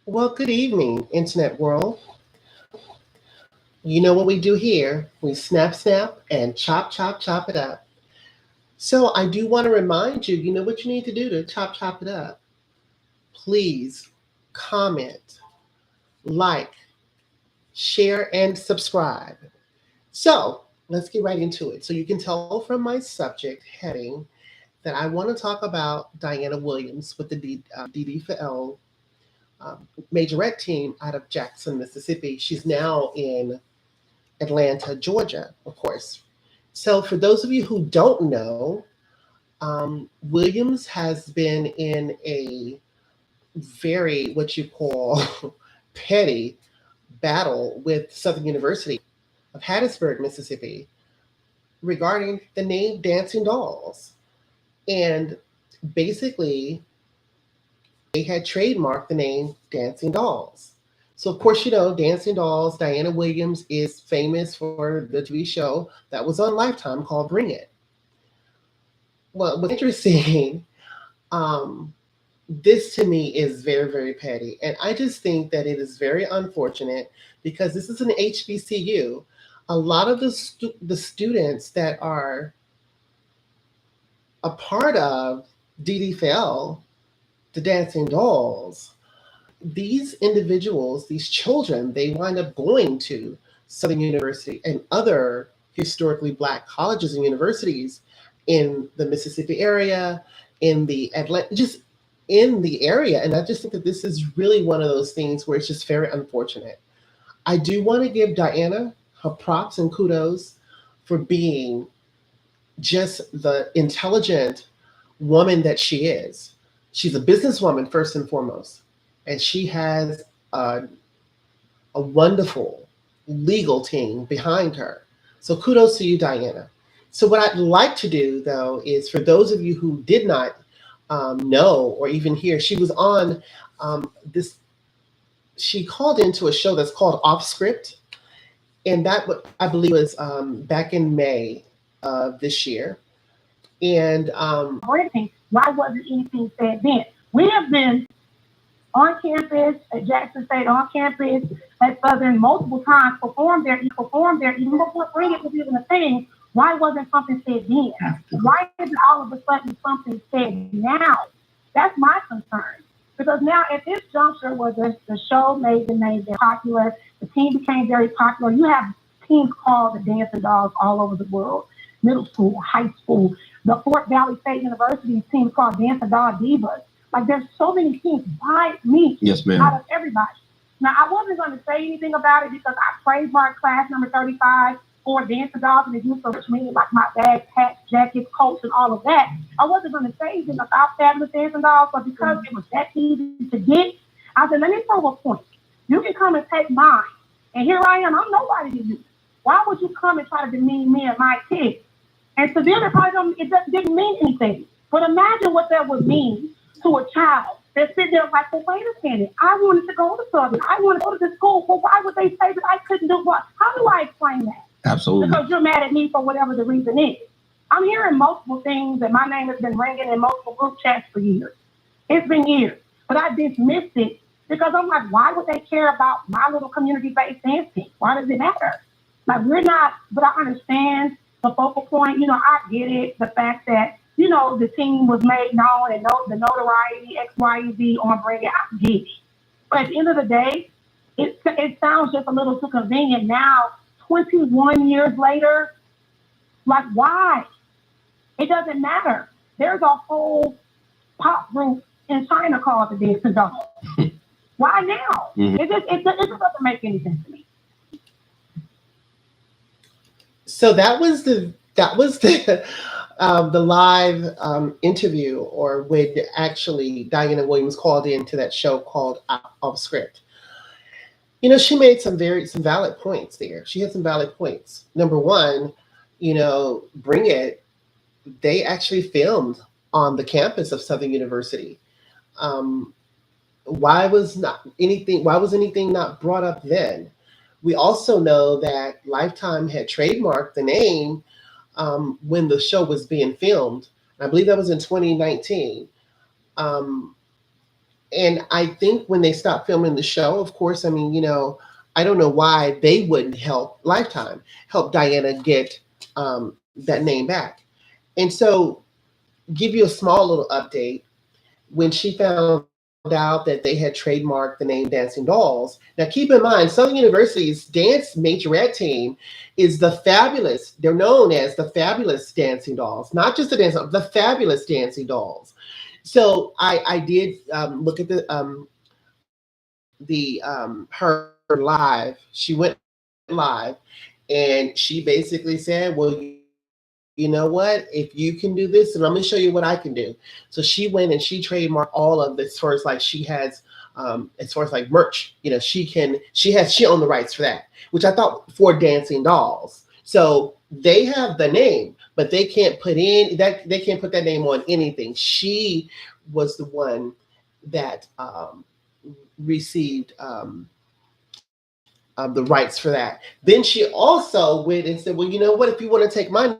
Well, good evening, Internet world. You know what we do here? We snap, snap, and chop, chop, chop it up. So I do want to remind you, you know what you need to do to chop, chop it up? Please comment, like, share, and subscribe. So let's get right into it. So you can tell from my subject heading that I want to talk about Diana Williams with the DD4L majorette team out of Jackson, Mississippi. She's now in Atlanta, Georgia, of course. So, for those of you who don't know, Williams has been in a very, what you call, petty battle with Southern University of Hattiesburg, Mississippi, regarding the name Dancing Dolls. And basically, they had trademarked the name Dancing Dolls. So, of course, you know, Dancing Dolls, Diana Williams is famous for the TV show that was on Lifetime called Bring It. Well, what's interesting, um, this to me is very, very petty. And I just think that it is very unfortunate because this is an HBCU. A lot of the students that are a part of DD4L, the Dancing Dolls, these individuals, these children, they wind up going to Southern University and other historically black colleges and universities in the Mississippi area, in the Atlanta, just in the area. And I just think that this is really one of those things where it's just very unfortunate. I do want to give Diana her props and kudos for being just the intelligent woman that she is. She's a businesswoman first and foremost, and she has a wonderful legal team behind her. So kudos to you, Diana. So what I'd like to do though is for those of you who did not know or even hear, she was on this. She called into a show that's called Off Script, and that I believe was back in May of this year. And Why wasn't anything said then? We have been on campus at Jackson State, on campus at Southern multiple times, performed there even before Bring It was even a thing. Why wasn't something said then? Why isn't all of a sudden something said now? That's my concern. Because now at this juncture where the show made the name very popular, the team became very popular, you have teams called the Dancing Dolls all over the world, middle school, high school. The Fort Valley State University team called Dancing Doll Divas. Like there's so many teams. Why me? Yes, ma'am. Out of everybody. Now I wasn't going to say anything about it because I trademarked class number 35 for Dancing Dolls and the use of me, like my bags, hats, jackets, coats, and all of that. I wasn't going to say anything about Fabulous Dancing Dolls, but because it was that easy to get, I said, let me prove a point. You can come and take mine. And here I am. I'm nobody to you. Why would you come and try to demean me and my kids? And to them, it didn't mean anything. But imagine what that would mean to a child that's sitting there like, well, wait a minute. I wanted to go to Southern. I want to go to the school. Well, why would they say that I couldn't do what? How do I explain that? Absolutely. Because you're mad at me for whatever the reason is. I'm hearing multiple things, and my name has been ringing in multiple group chats for years. It's been years. But I dismissed it because I'm like, why would they care about my little community-based dance team? Why does it matter? Like, we're not, but I understand the focal point. You know, I get it. The fact that, you know, the team was made known and the notoriety, X, Y, Z on Bring It, I get it. But at the end of the day, it sounds just a little too convenient now, 21 years later. Like, why? It doesn't matter. There's a whole pop group in China called the Dancing Dolls. Why now? Mm-hmm. It just doesn't make any sense to me. so that was the the live interview, or when actually Diana Williams called into that show called Off Script. You know, she made some valid points there. She had some valid points. Number one, you know, Bring It, they actually filmed on the campus of Southern University. Um, why was anything not brought up then? We also know that Lifetime had trademarked the name when the show was being filmed. I believe that was in 2019. Um, And I think when they stopped filming the show, of course, I mean, I don't know why they wouldn't help Lifetime help Diana get that name back. And so, give you a small little update. When she found out that they had trademarked the name Dancing Dolls. Now, keep in mind, Southern University's dance majorette team is the fabulous. They're known as the fabulous Dancing Dolls, not just the fabulous Dancing Dolls. So I did look at her live. She went live, and she basically said, "Well, you know what? If you can do this, and I'm going to show you what I can do." So she went and she trademarked all of this, as far as like she has, as far as like merch. She owned the rights for that, which I thought for Dancing Dolls. So they have the name, but they can't put in that. They can't put that name on anything. She was the one that received the rights for that. Then she also went and said, "Well, you know what? If you want to take my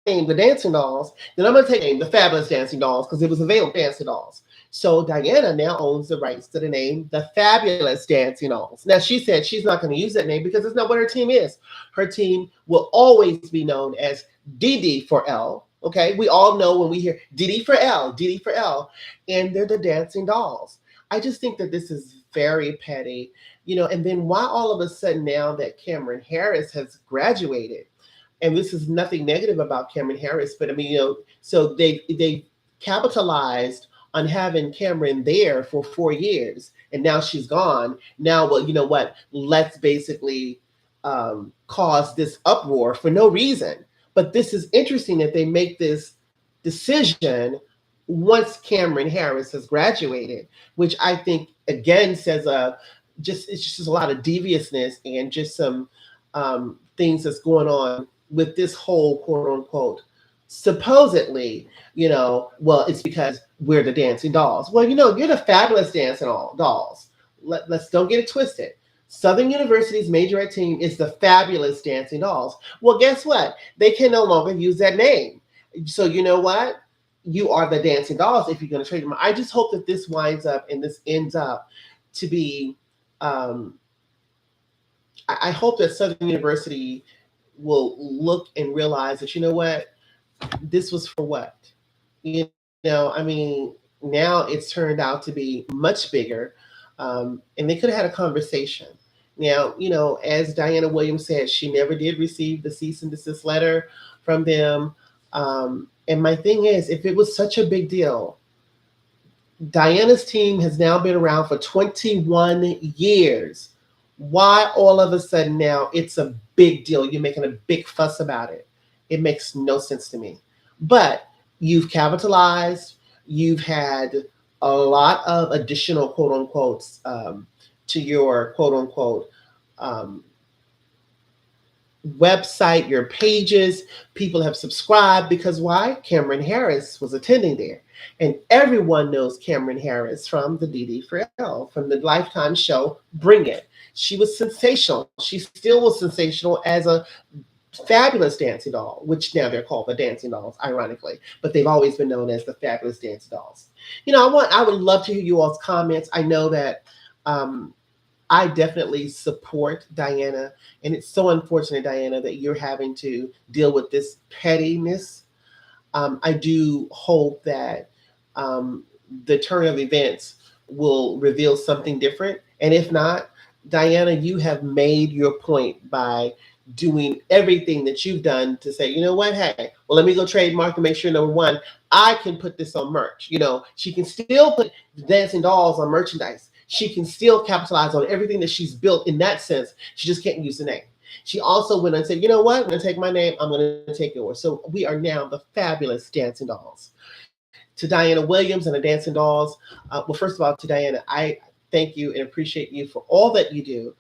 name, the Dancing Dolls, then I'm going to take your name, the Fabulous Dancing Dolls, because it was available, Dancing Dolls." So Diana now owns the rights to the name, the Fabulous Dancing Dolls. Now she said she's not going to use that name because it's not what her team is. Her team will always be known as DD4L. Okay, we all know when we hear DD4L, DD4L, and they're the Dancing Dolls. I just think that this is very petty, and then why all of a sudden now that Cameron Harris has graduated, and this is nothing negative about Cameron Harris, but I mean, so they capitalized on having Cameron there for 4 years, and now she's gone. Now, well, you know what? Let's basically cause this uproar for no reason. But this is interesting that they make this decision once Cameron Harris has graduated, which I think again says it's just a lot of deviousness and just some things that's going on with this whole quote unquote supposedly, well, it's because we're the Dancing Dolls. Well, you're the fabulous Dolls. Let's don't get it twisted. Southern University's majorette team is the fabulous Dancing Dolls. Well, guess what? They can no longer use that name. So you know what? You are the Dancing Dolls if you're going to trade them. I just hope that this winds up and this ends up to be. I hope that Southern University will look and realize that, you know what, this was for what? I mean, now it's turned out to be much bigger, and they could have had a conversation. Now, as Diana Williams said, she never did receive the cease and desist letter from them. And my thing is, if it was such a big deal, Diana's team has now been around for 21 years. Why all of a sudden now it's a big deal? You're making a big fuss about it. It makes no sense to me. But you've capitalized, you've had a lot of additional quote unquote to your quote unquote website, your pages. People have subscribed because why? Cameron Harris was attending there. And everyone knows Cameron Harris from the DD4L, from the Lifetime show Bring It. She was sensational. She still was sensational as a fabulous dancing doll, which now they're called the Dancing Dolls, ironically, but they've always been known as the fabulous dancing dolls. I would love to hear you all's comments. I know that I definitely support Diana, and it's so unfortunate, Diana, that you're having to deal with this pettiness. I do hope that the turn of events will reveal something different, and if not, Diana, you have made your point by doing everything that you've done to say, you know what, hey, well, let me go trademark to make sure, number one, I can put this on merch. She can still put Dancing Dolls on merchandise. She can still capitalize on everything that she's built in that sense. She just can't use the name. She also went and said, you know what, I'm going to take my name, I'm going to take yours. So we are now the fabulous Dancing Dolls. To Diana Williams and the Dancing Dolls, well, first of all, to Diana, I thank you and appreciate you for all that you do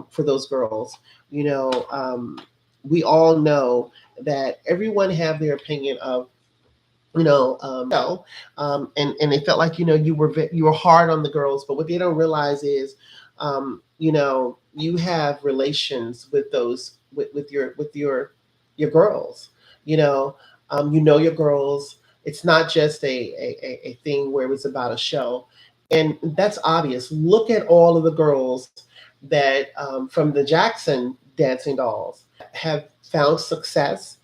for those girls. We all know that everyone have their opinion of and they felt like you were hard on the girls, but what they don't realize is you have relations with those with your girls. You know your girls. It's not just a thing where it was about a show. And that's obvious. Look at all of the girls that from the Jackson Dancing Dolls have found success,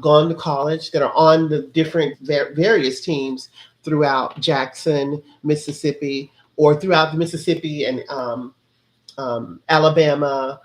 gone to college, that are on the different various teams throughout Jackson, Mississippi, or throughout the Mississippi and Alabama,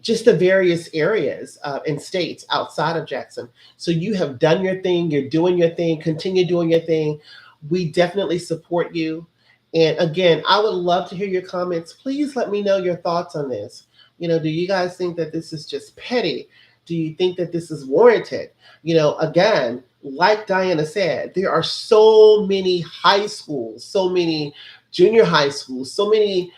just the various areas and states outside of Jackson. So you have done your thing, you're doing your thing, continue doing your thing. We definitely support you. And again, I would love to hear your comments. Please let me know your thoughts on this. Do you guys think that this is just petty? Do you think that this is warranted? Again, like Diana said, there are so many high schools, so many junior high schools, so many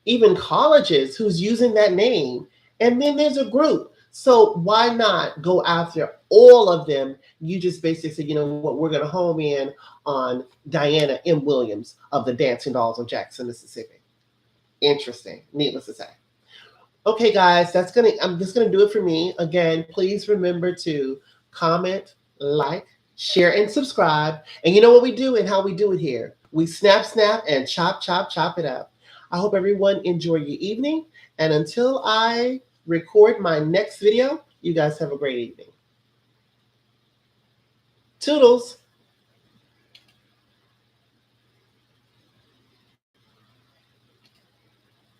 even colleges who's using that name. And then there's a group. So why not go after all of them? You just basically say, you know what, we're going to home in on Diana M. Williams of the Dancing Dolls of Jackson, Mississippi. Interesting, needless to say. Okay, guys, I'm just gonna do it for me. Again, please remember to comment, like, share, and subscribe. And you know what we do and how we do it here. We snap, snap, and chop, chop, chop it up. I hope everyone enjoy your evening. And until I record my next video, you guys have a great evening. Toodles.